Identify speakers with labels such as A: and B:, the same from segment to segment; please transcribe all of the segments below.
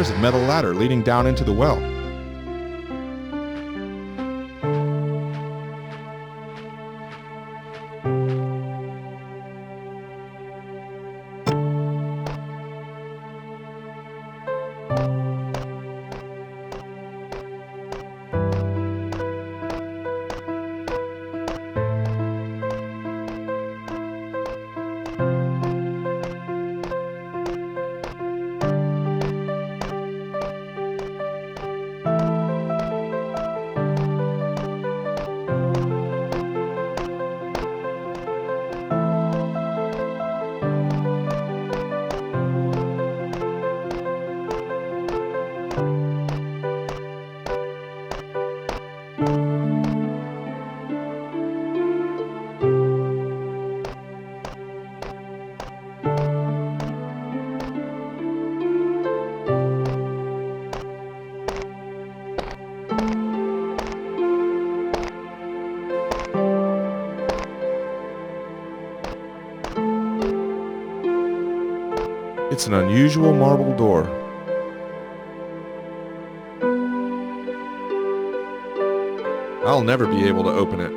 A: There's a metal ladder leading down into the well. It's an unusual marble door. I'll never be able to open it.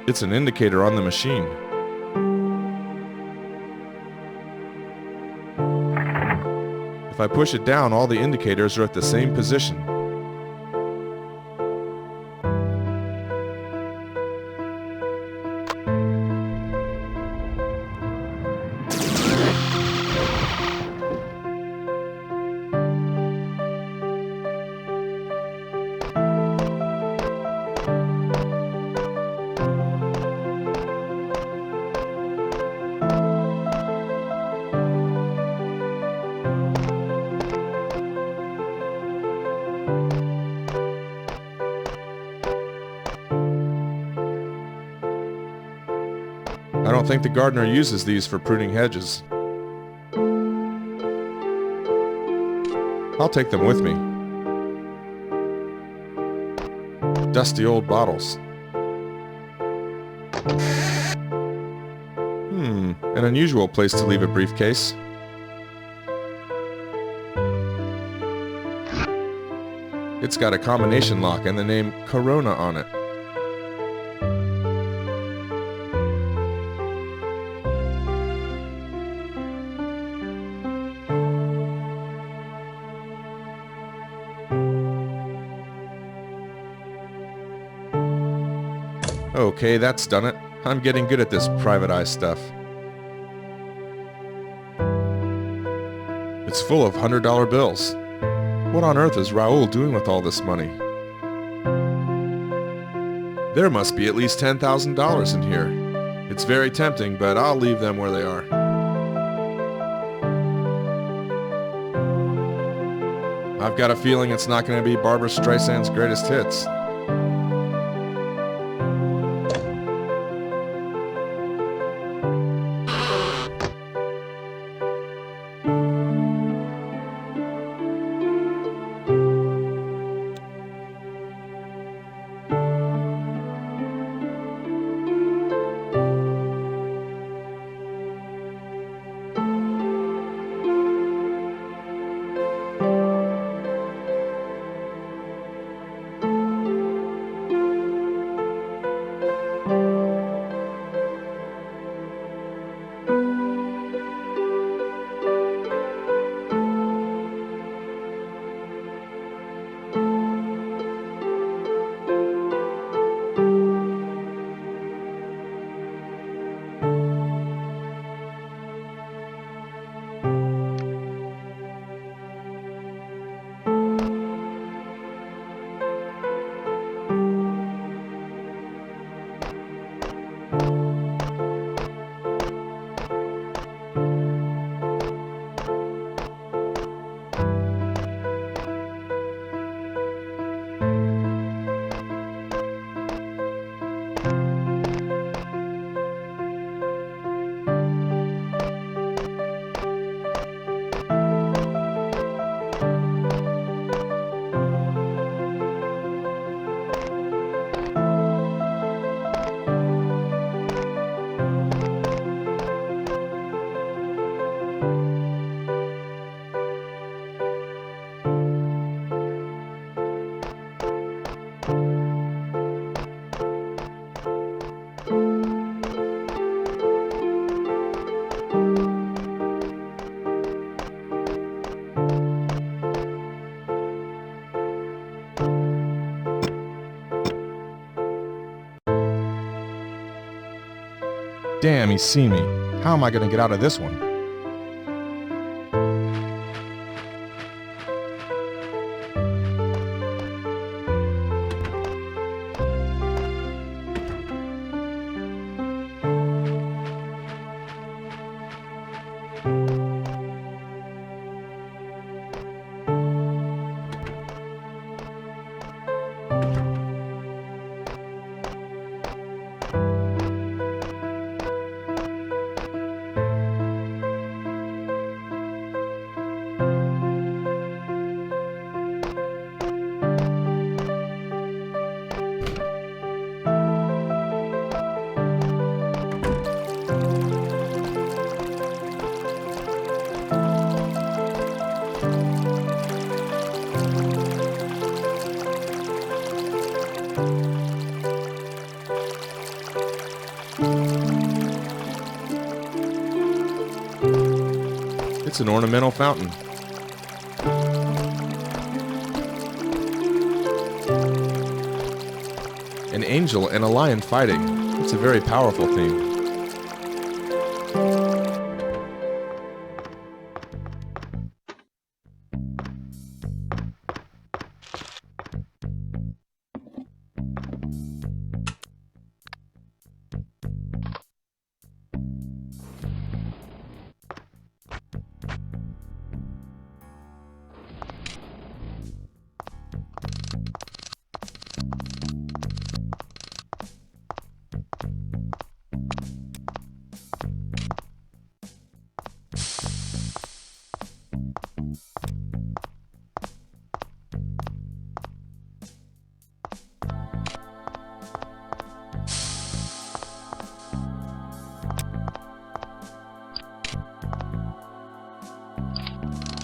A: It's an indicator on the machine. If I push it down, all the indicators are at the same position. I don't think the gardener uses these for pruning hedges. I'll take them with me. Dusty old bottles. An unusual place to leave a briefcase. It's got a combination lock and the name Corona on it. Okay, that's done it. I'm getting good at this private eye stuff. It's full of $100 bills. What on earth is Raoul doing with all this money? There must be at least $10,000 in here. It's very tempting, but I'll leave them where they are. I've got a feeling it's not going to be Barbra Streisand's greatest hits. Damn, he's seen me. How am I gonna get out of this one? It's an ornamental fountain. An angel and a lion fighting. It's a very powerful theme.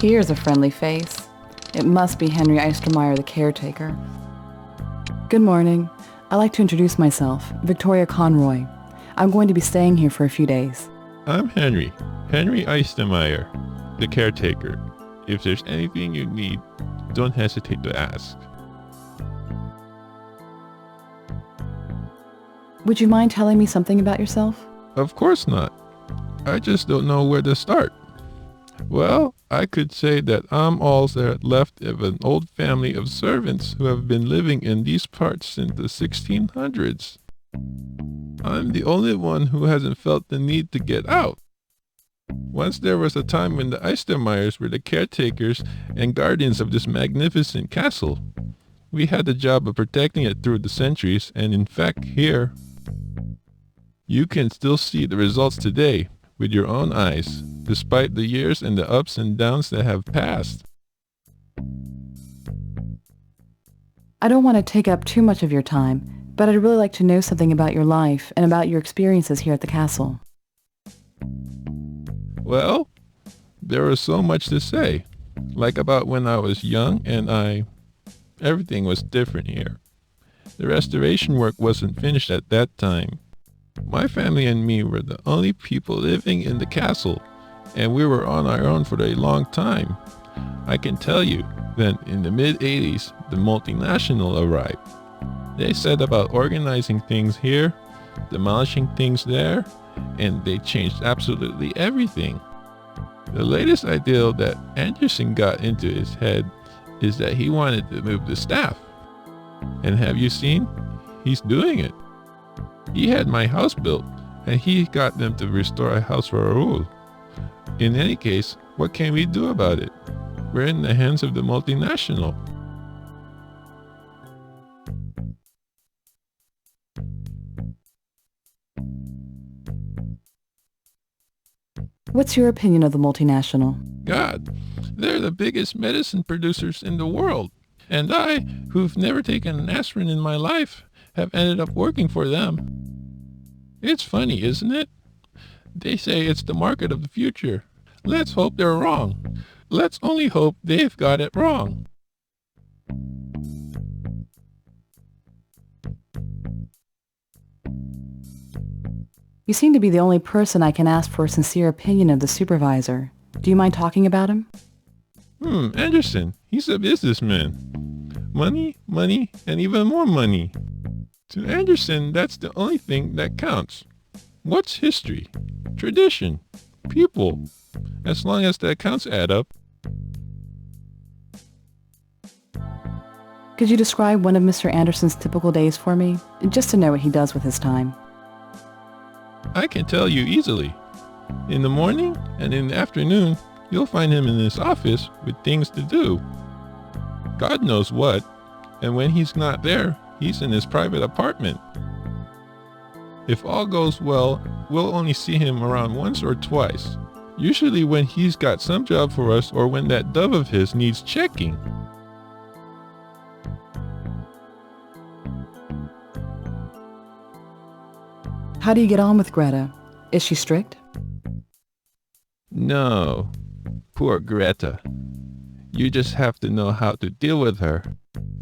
B: Here's a friendly face. It must be Henry Eistermeyer, the caretaker. Good morning. I'd like to introduce myself, Victoria Conroy. I'm going to be staying here for a few days.
C: I'm Henry Eistermeyer, the caretaker. If there's anything you need, don't hesitate to ask.
B: Would you mind telling me something about yourself?
C: Of course not. I just don't know where to start. Well, I could say that I'm all that left of an old family of servants who have been living in these parts since the 1600s. I'm the only one who hasn't felt the need to get out. Once there was a time when the Eistermeyers were the caretakers and guardians of this magnificent castle. We had the job of protecting it through the centuries, and in fact here, you can still see the results today with your own eyes, despite the years and the ups and downs that have passed.
B: I don't want to take up too much of your time, but I'd really like to know something about your life and about your experiences here at the castle.
C: Well, there was so much to say, like about when I was young and everything was different here. The restoration work wasn't finished at that time. My family and me were the only people living in the castle, and we were on our own for a long time. I can tell you that in the mid-80s, the multinational arrived. They set about organizing things here, demolishing things there, and they changed absolutely everything. The latest idea that Anderson got into his head is that he wanted to move the staff. And have you seen? He's doing it. He had my house built, and he got them to restore a house for Raoul. In any case, what can we do about it? We're in the hands of the multinational.
B: What's your opinion of the multinational?
C: God, they're the biggest medicine producers in the world. And I, who've never taken an aspirin in my life, have ended up working for them. It's funny, isn't it? They say it's the market of the future. Let's hope they're wrong. Let's only hope they've got it wrong.
B: You seem to be the only person I can ask for a sincere opinion of the supervisor. Do you mind talking about him?
C: Anderson, he's a businessman. Money, money, and even more money. To Anderson, that's the only thing that counts. What's history? Tradition? People? As long as the accounts add up.
B: Could you describe one of Mr. Anderson's typical days for me, just to know what he does with his time?
C: I can tell you easily. In the morning and in the afternoon, you'll find him in his office with things to do. God knows what. And when he's not there, he's in his private apartment. If all goes well, we'll only see him around once or twice. Usually when he's got some job for us or when that dove of his needs checking.
B: How do you get on with Greta? Is she strict?
C: No, poor Greta. You just have to know how to deal with her.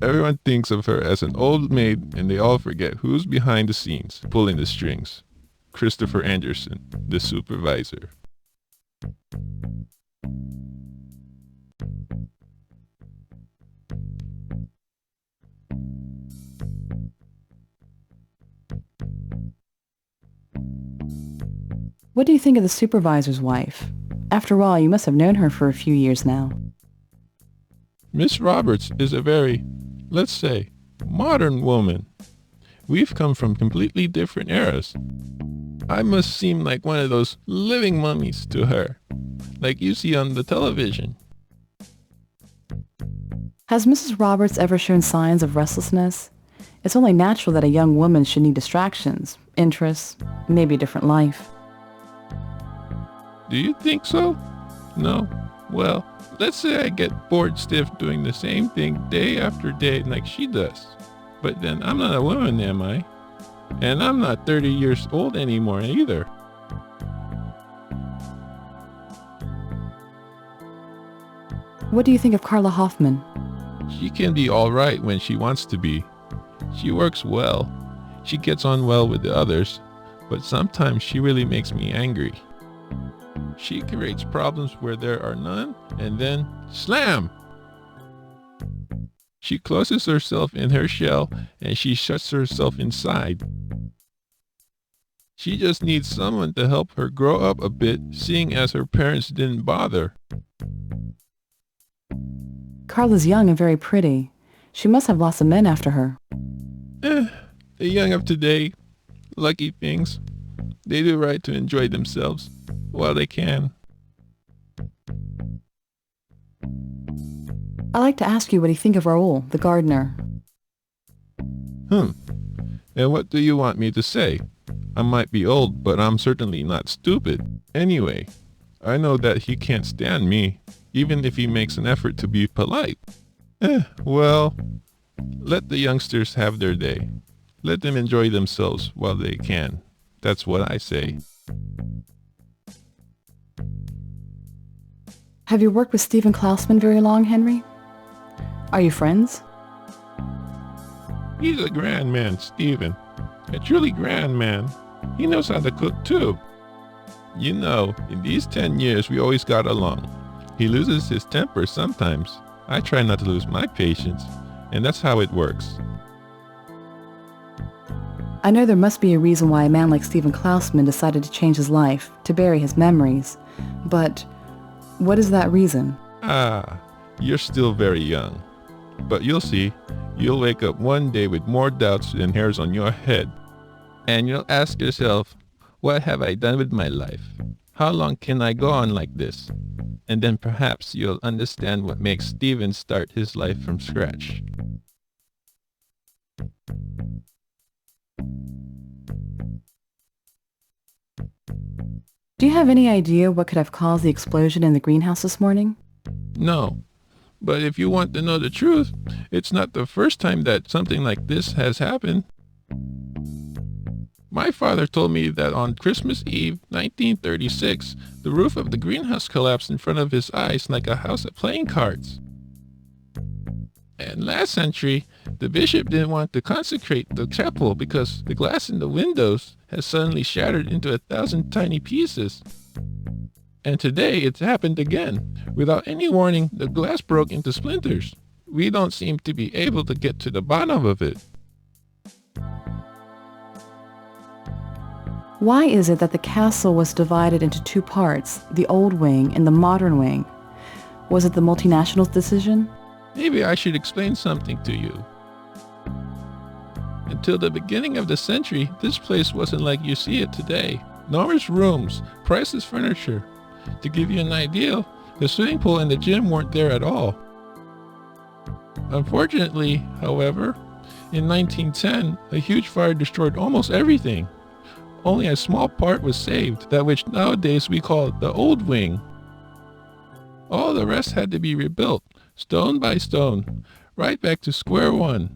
C: Everyone thinks of her as an old maid and they all forget who's behind the scenes, pulling the strings. Christopher Anderson, the supervisor.
B: What do you think of the supervisor's wife? After all, you must have known her for a few years now.
C: Miss Roberts is a very, let's say, modern woman. We've come from completely different eras. I must seem like one of those living mummies to her, like you see on the television.
B: Has Mrs. Roberts ever shown signs of restlessness? It's only natural that a young woman should need distractions, interests, maybe a different life.
C: Do you think so? No? Well, let's say I get bored stiff doing the same thing day after day like she does. But then I'm not a woman, am I? And I'm not 30 years old anymore either.
B: What do you think of Carla Hoffman?
C: She can be all right when she wants to be. She works well. She gets on well with the others, but sometimes she really makes me angry. She creates problems where there are none, and then slam! She closes herself in her shell and she shuts herself inside. She just needs someone to help her grow up a bit, seeing as her parents didn't bother.
B: Carla's young and very pretty. She must have lots of men after her.
C: The young of today, lucky things. They do right to enjoy themselves while they can.
B: I'd like to ask you what you think of Raoul, the gardener.
C: And what do you want me to say? I might be old, but I'm certainly not stupid. Anyway, I know that he can't stand me, even if he makes an effort to be polite. Well, let the youngsters have their day. Let them enjoy themselves while they can. That's what I say.
B: Have you worked with Stephen Klausman very long, Henry? Are you friends?
C: He's a grand man, Stephen. A truly grand man. He knows how to cook too. You know, in these 10 years we always got along. He loses his temper sometimes. I try not to lose my patience, and that's how it works.
B: I know there must be a reason why a man like Stephen Klausman decided to change his life, to bury his memories. But what is that reason?
C: You're still very young. But you'll see, you'll wake up one day with more doubts than hairs on your head. And you'll ask yourself, what have I done with my life? How long can I go on like this? And then perhaps you'll understand what makes Stephen start his life from scratch.
B: Do you have any idea what could have caused the explosion in the greenhouse this morning?
C: No. But if you want to know the truth, it's not the first time that something like this has happened. My father told me that on Christmas Eve, 1936, the roof of the greenhouse collapsed in front of his eyes like a house of playing cards. And last century, the bishop didn't want to consecrate the chapel because the glass in the windows has suddenly shattered into 1,000 tiny pieces. And today it's happened again. Without any warning, the glass broke into splinters. We don't seem to be able to get to the bottom of it.
B: Why is it that the castle was divided into two parts, the old wing and the modern wing? Was it the multinationals' decision?
C: Maybe I should explain something to you. Until the beginning of the century, this place wasn't like you see it today. Enormous rooms, priceless furniture. To give you an idea, the swimming pool and the gym weren't there at all. Unfortunately, however, in 1910, a huge fire destroyed almost everything. Only a small part was saved, that which nowadays we call the old wing. All the rest had to be rebuilt, stone by stone, right back to square one.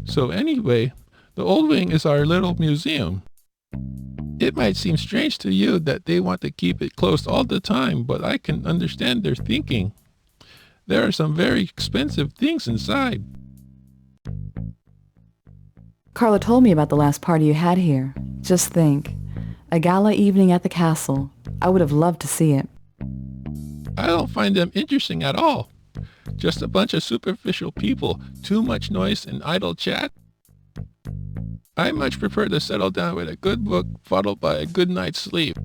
C: So anyway, the old wing is our little museum. It might seem strange to you that they want to keep it closed all the time, but I can understand their thinking. There are some very expensive things inside.
B: Carla told me about the last party you had here. Just think, a gala evening at the castle. I would have loved to see it.
C: I don't find them interesting at all. Just a bunch of superficial people, too much noise and idle chat. I much prefer to settle down with a good book followed by a good night's sleep.